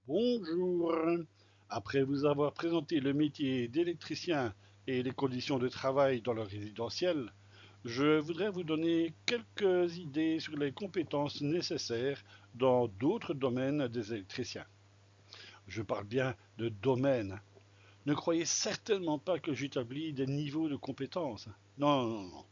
Bonjour. Après vous avoir présenté le métier d'électricien et les conditions de travail dans le résidentiel, je voudrais vous donner quelques idées sur les compétences nécessaires dans d'autres domaines des électriciens. Je parle bien de domaine. Ne croyez certainement pas que j'établis des niveaux de compétences. Non, non, non.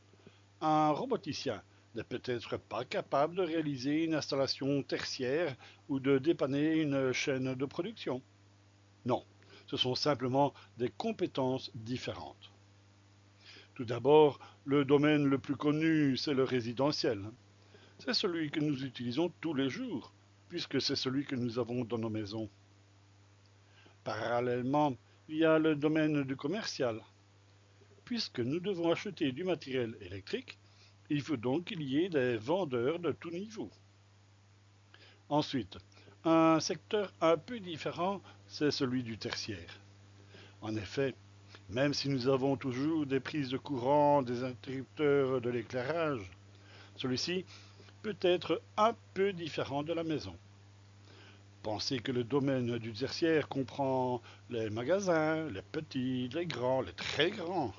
Un roboticien n'est peut-être pas capable de réaliser une installation tertiaire ou de dépanner une chaîne de production. Non, ce sont simplement des compétences différentes. Tout d'abord, le domaine le plus connu, c'est le résidentiel. C'est celui que nous utilisons tous les jours, puisque c'est celui que nous avons dans nos maisons. Parallèlement, il y a le domaine du commercial. Puisque nous devons acheter du matériel électrique, il faut donc qu'il y ait des vendeurs de tout niveau. Ensuite, un secteur un peu différent, c'est celui du tertiaire. En effet, même si nous avons toujours des prises de courant, des interrupteurs de l'éclairage, celui-ci peut être un peu différent de la maison. Pensez que le domaine du tertiaire comprend les magasins, les petits, les grands, les très grands,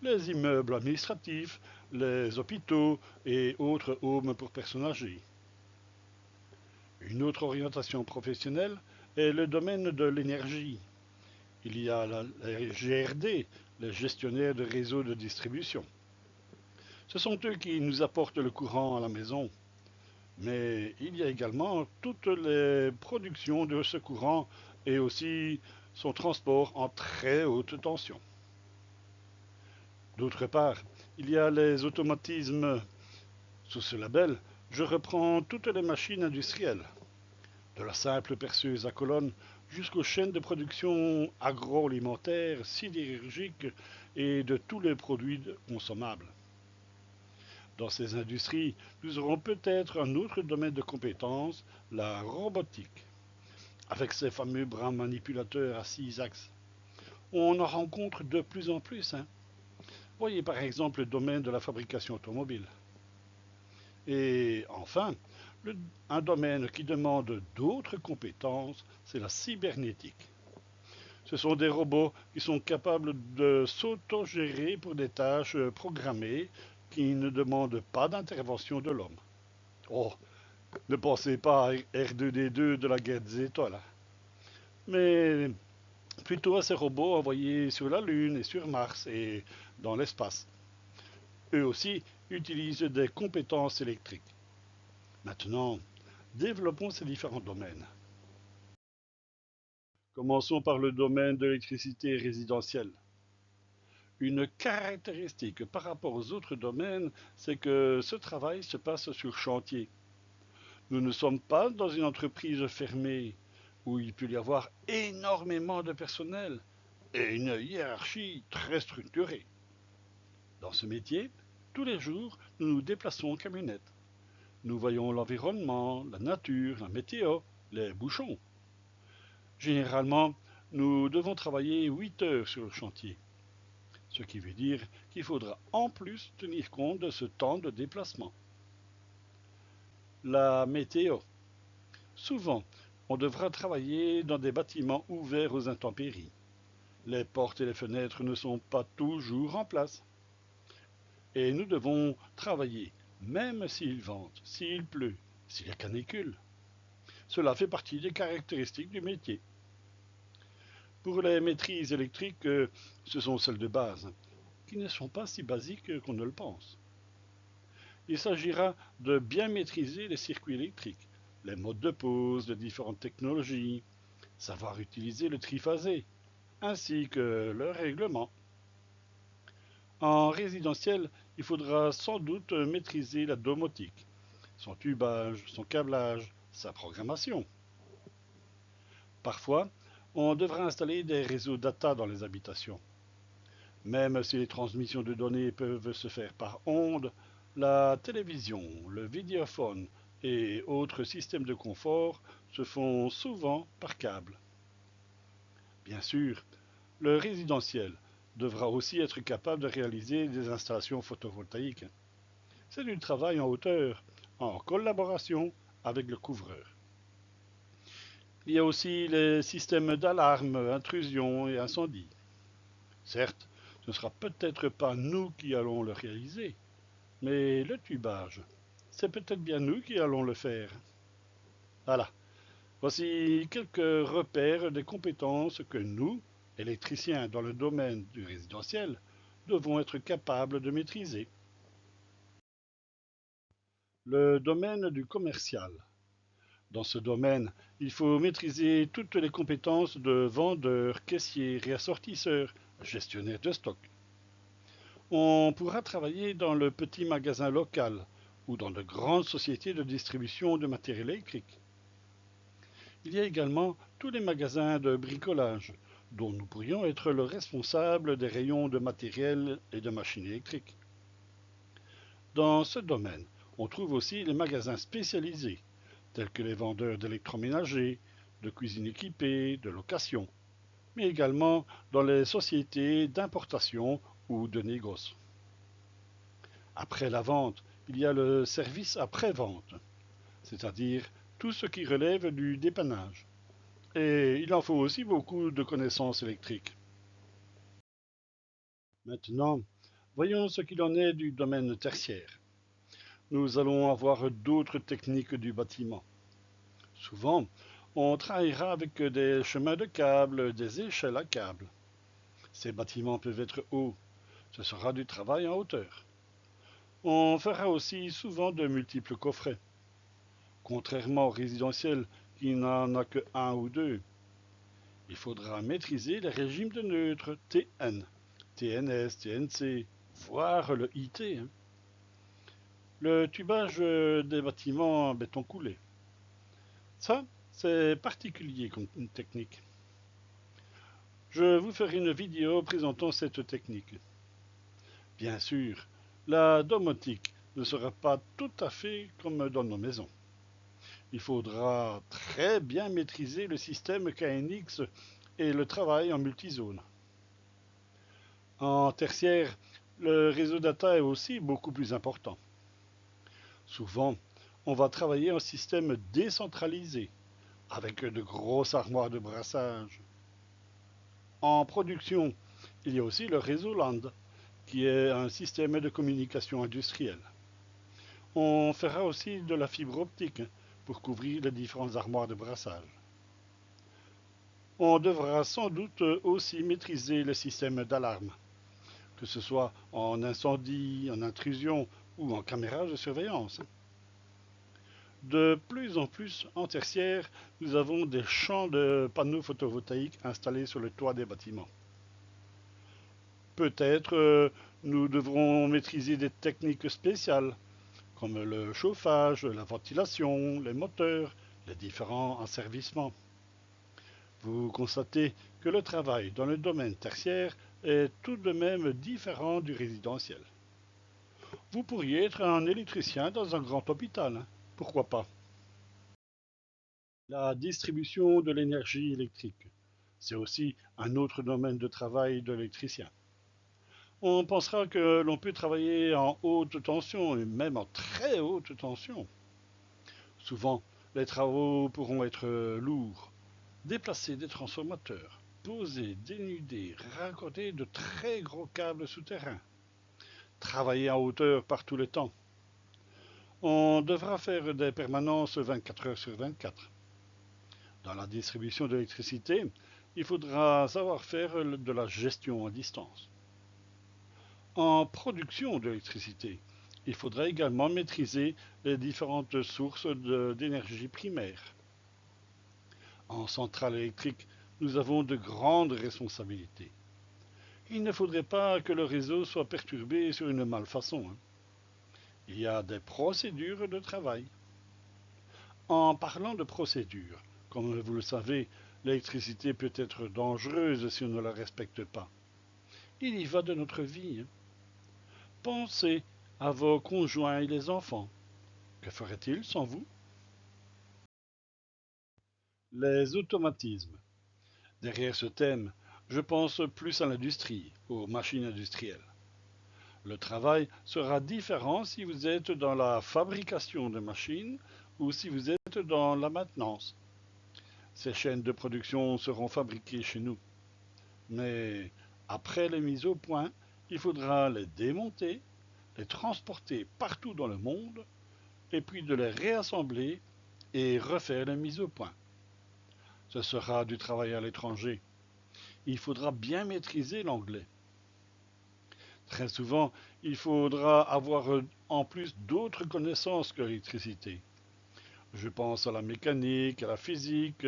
les immeubles administratifs, les hôpitaux et autres homes pour personnes âgées. Une autre orientation professionnelle est le domaine de l'énergie. Il y a la GRD, les gestionnaires de réseaux de distribution. Ce sont eux qui nous apportent le courant à la maison. Mais il y a également toutes les productions de ce courant et aussi son transport en très haute tension. D'autre part, il y a les automatismes. Sous ce label, je reprends toutes les machines industrielles, de la simple perceuse à colonne jusqu'aux chaînes de production agroalimentaire, sidérurgique et de tous les produits consommables. Dans ces industries, nous aurons peut-être un autre domaine de compétence, la robotique, avec ses fameux bras manipulateurs à 6 axes. On en rencontre de plus en plus. Voyez par exemple le domaine de la fabrication automobile. Et enfin, un domaine qui demande d'autres compétences, c'est la cybernétique. Ce sont des robots qui sont capables de s'autogérer pour des tâches programmées qui ne demandent pas d'intervention de l'homme. Oh, ne pensez pas à R2D2 de la guerre des étoiles, mais plutôt à ces robots envoyés sur la Lune et sur Mars et dans l'espace. Eux aussi utilisent des compétences électriques. Maintenant, développons ces différents domaines. Commençons par le domaine de l'électricité résidentielle. Une caractéristique par rapport aux autres domaines, c'est que ce travail se passe sur chantier. Nous ne sommes pas dans une entreprise fermée où il peut y avoir énormément de personnel et une hiérarchie très structurée. Dans ce métier, tous les jours, nous nous déplaçons en camionnette. Nous voyons l'environnement, la nature, la météo, les bouchons. Généralement, nous devons travailler 8 heures sur le chantier, ce qui veut dire qu'il faudra en plus tenir compte de ce temps de déplacement. La météo. Souvent, on devra travailler dans des bâtiments ouverts aux intempéries. Les portes et les fenêtres ne sont pas toujours en place. Et nous devons travailler, même s'il vente, s'il pleut, s'il y a canicule. Cela fait partie des caractéristiques du métier. Pour les maîtrises électriques, ce sont celles de base, qui ne sont pas si basiques qu'on ne le pense. Il s'agira de bien maîtriser les circuits électriques, les modes de pose de différentes technologies, savoir utiliser le triphasé, ainsi que le règlement. En résidentiel, il faudra sans doute maîtriser la domotique, son tubage, son câblage, sa programmation. Parfois, on devra installer des réseaux data dans les habitations. Même si les transmissions de données peuvent se faire par ondes, la télévision, le vidéophone et autres systèmes de confort se font souvent par câble. Bien sûr, le résidentiel devra aussi être capable de réaliser des installations photovoltaïques. C'est du travail en hauteur, en collaboration avec le couvreur. Il y a aussi les systèmes d'alarme, intrusion et incendie. Certes, ce ne sera peut-être pas nous qui allons le réaliser, mais le tubage, c'est peut-être bien nous qui allons le faire. Voilà, voici quelques repères des compétences que nous, électriciens dans le domaine du résidentiel, devons être capables de maîtriser. Le domaine du commercial. Dans ce domaine, il faut maîtriser toutes les compétences de vendeur, caissier, réassortisseur, gestionnaire de stock. On pourra travailler dans le petit magasin local ou dans de grandes sociétés de distribution de matériel électrique. Il y a également tous les magasins de bricolage, dont nous pourrions être le responsable des rayons de matériel et de machines électriques. Dans ce domaine, on trouve aussi les magasins spécialisés, tels que les vendeurs d'électroménager, de cuisine équipée, de location, mais également dans les sociétés d'importation ou de négoce. Après la vente, il y a le service après-vente, c'est-à-dire tout ce qui relève du dépannage. Et il en faut aussi beaucoup de connaissances électriques. Maintenant, voyons ce qu'il en est du domaine tertiaire. Nous allons avoir d'autres techniques du bâtiment. Souvent, on travaillera avec des chemins de câbles, des échelles à câbles. Ces bâtiments peuvent être hauts. Ce sera du travail en hauteur. On fera aussi souvent de multiples coffrets. Contrairement au résidentiel qui n'en a que un ou deux, il faudra maîtriser les régimes de neutres TN, TNS, TNC, voire le IT. Le tubage des bâtiments en béton coulé. Ça, c'est particulier comme une technique. Je vous ferai une vidéo présentant cette technique. Bien sûr, la domotique ne sera pas tout à fait comme dans nos maisons. Il faudra très bien maîtriser le système KNX et le travail en multizone. En tertiaire, le réseau data est aussi beaucoup plus important. Souvent, on va travailler en système décentralisé, avec de grosses armoires de brassage. En production, il y a aussi le réseau LAN, qui est un système de communication industrielle. On fera aussi de la fibre optique pour couvrir les différentes armoires de brassage. On devra sans doute aussi maîtriser le système d'alarme, que ce soit en incendie, en intrusion ou en caméra de surveillance. De plus en plus, en tertiaire, nous avons des champs de panneaux photovoltaïques installés sur le toit des bâtiments. Peut-être nous devrons maîtriser des techniques spéciales, comme le chauffage, la ventilation, les moteurs, les différents asservissements. Vous constatez que le travail dans le domaine tertiaire est tout de même différent du résidentiel. Vous pourriez être un électricien dans un grand hôpital, hein. Pourquoi pas? La distribution de l'énergie électrique, c'est aussi un autre domaine de travail de l'électricien. On pensera que l'on peut travailler en haute tension et même en très haute tension. Souvent, les travaux pourront être lourds. Déplacer des transformateurs, poser, dénuder, raccorder de très gros câbles souterrains. Travailler en hauteur par tous les temps. On devra faire des permanences 24 heures sur 24. Dans la distribution d'électricité, il faudra savoir faire de la gestion à distance. En production d'électricité, il faudra également maîtriser les différentes sources d'énergie primaire. En centrale électrique, nous avons de grandes responsabilités. Il ne faudrait pas que le réseau soit perturbé sur une malfaçon. Il y a des procédures de travail. En parlant de procédures, comme vous le savez, l'électricité peut être dangereuse si on ne la respecte pas. Il y va de notre vie. Pensez à vos conjoints et les enfants. Que feraient-ils sans vous? Les automatismes. Derrière ce thème, je pense plus à l'industrie, aux machines industrielles. Le travail sera différent si vous êtes dans la fabrication de machines ou si vous êtes dans la maintenance. Ces chaînes de production seront fabriquées chez nous. Mais après les mises au point, il faudra les démonter, les transporter partout dans le monde, et puis de les réassembler et refaire les mises au point. Ce sera du travail à l'étranger. Il faudra bien maîtriser l'anglais. Très souvent, il faudra avoir en plus d'autres connaissances que l'électricité. Je pense à la mécanique, à la physique,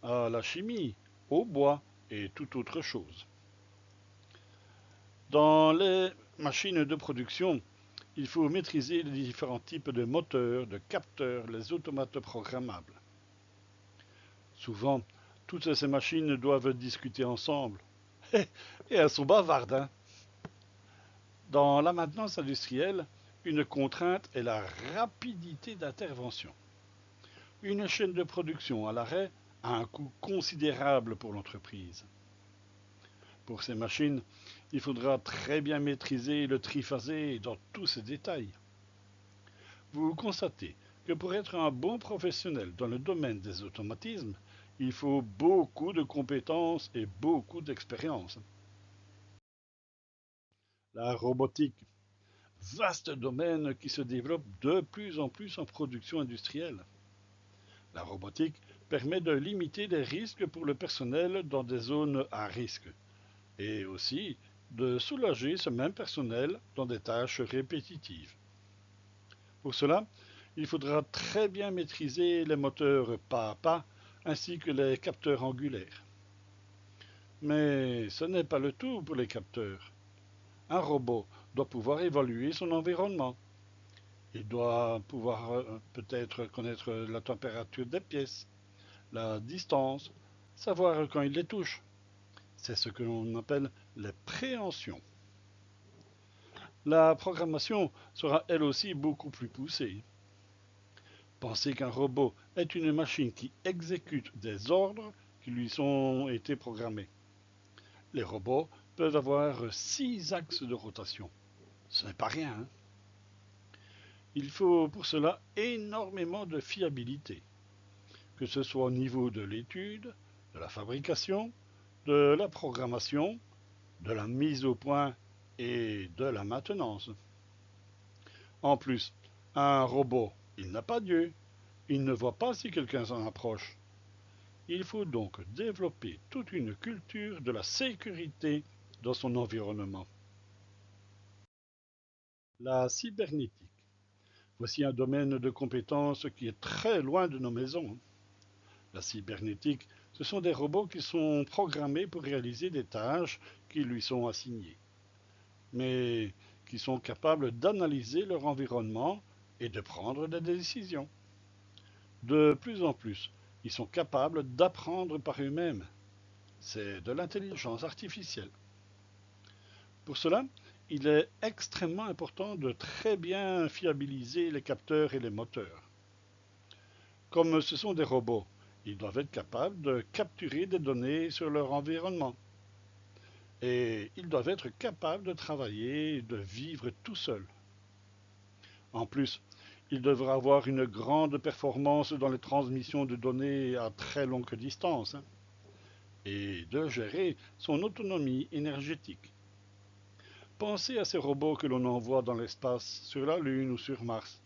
à la chimie, au bois et toute autre chose. Dans les machines de production, il faut maîtriser les différents types de moteurs, de capteurs, les automates programmables. Souvent, toutes ces machines doivent discuter ensemble. Et elles sont bavardes, hein. Dans la maintenance industrielle, une contrainte est la rapidité d'intervention. Une chaîne de production à l'arrêt a un coût considérable pour l'entreprise. Pour ces machines, il faudra très bien maîtriser le triphasé dans tous ses détails. Vous constatez que pour être un bon professionnel dans le domaine des automatismes, il faut beaucoup de compétences et beaucoup d'expérience. La robotique, vaste domaine qui se développe de plus en plus en production industrielle. La robotique permet de limiter les risques pour le personnel dans des zones à risque et aussi de soulager ce même personnel dans des tâches répétitives. Pour cela, il faudra très bien maîtriser les moteurs pas à pas ainsi que les capteurs angulaires. Mais ce n'est pas le tout pour les capteurs. Un robot doit pouvoir évaluer son environnement. Il doit pouvoir peut-être connaître la température des pièces, la distance, savoir quand il les touche. C'est ce que l'on appelle les préhensions. La programmation sera elle aussi beaucoup plus poussée. Pensez qu'un robot est une machine qui exécute des ordres qui lui sont été programmés. Les robots peuvent avoir 6 axes de rotation. Ce n'est pas rien, hein. Il faut pour cela énormément de fiabilité, que ce soit au niveau de l'étude, de la fabrication, de la programmation, de la mise au point et de la maintenance. En plus, un robot, il n'a pas d'yeux, il ne voit pas si quelqu'un s'en approche. Il faut donc développer toute une culture de la sécurité dans son environnement. La cybernétique. Voici un domaine de compétences qui est très loin de nos maisons. La cybernétique, ce sont des robots qui sont programmés pour réaliser des tâches qui lui sont assignées, mais qui sont capables d'analyser leur environnement et de prendre des décisions. De plus en plus, ils sont capables d'apprendre par eux-mêmes. C'est de l'intelligence artificielle. Pour cela, il est extrêmement important de très bien fiabiliser les capteurs et les moteurs. Comme ce sont des robots, ils doivent être capables de capturer des données sur leur environnement. Et ils doivent être capables de travailler et de vivre tout seuls. En plus, il devra avoir une grande performance dans les transmissions de données à très longue distance, hein, et de gérer son autonomie énergétique. Pensez à ces robots que l'on envoie dans l'espace, sur la Lune ou sur Mars.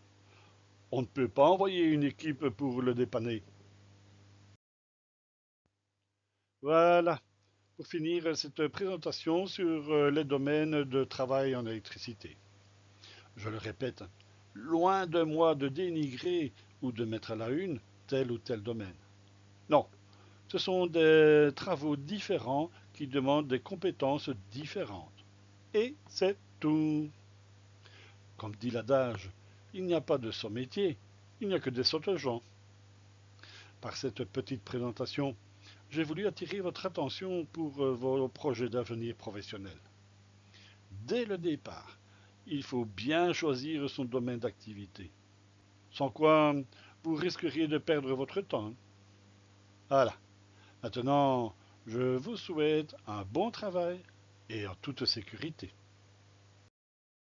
On ne peut pas envoyer une équipe pour le dépanner. Voilà, pour finir cette présentation sur les domaines de travail en électricité. Je le répète, loin de moi de dénigrer ou de mettre à la une tel ou tel domaine. Non, ce sont des travaux différents qui demandent des compétences différentes. Et c'est tout. Comme dit l'adage, il n'y a pas de sot métier, il n'y a que des sottes gens. Par cette petite présentation, j'ai voulu attirer votre attention pour vos projets d'avenir professionnel. Dès le départ, il faut bien choisir son domaine d'activité. Sans quoi, vous risqueriez de perdre votre temps. Voilà. Maintenant, je vous souhaite un bon travail et en toute sécurité.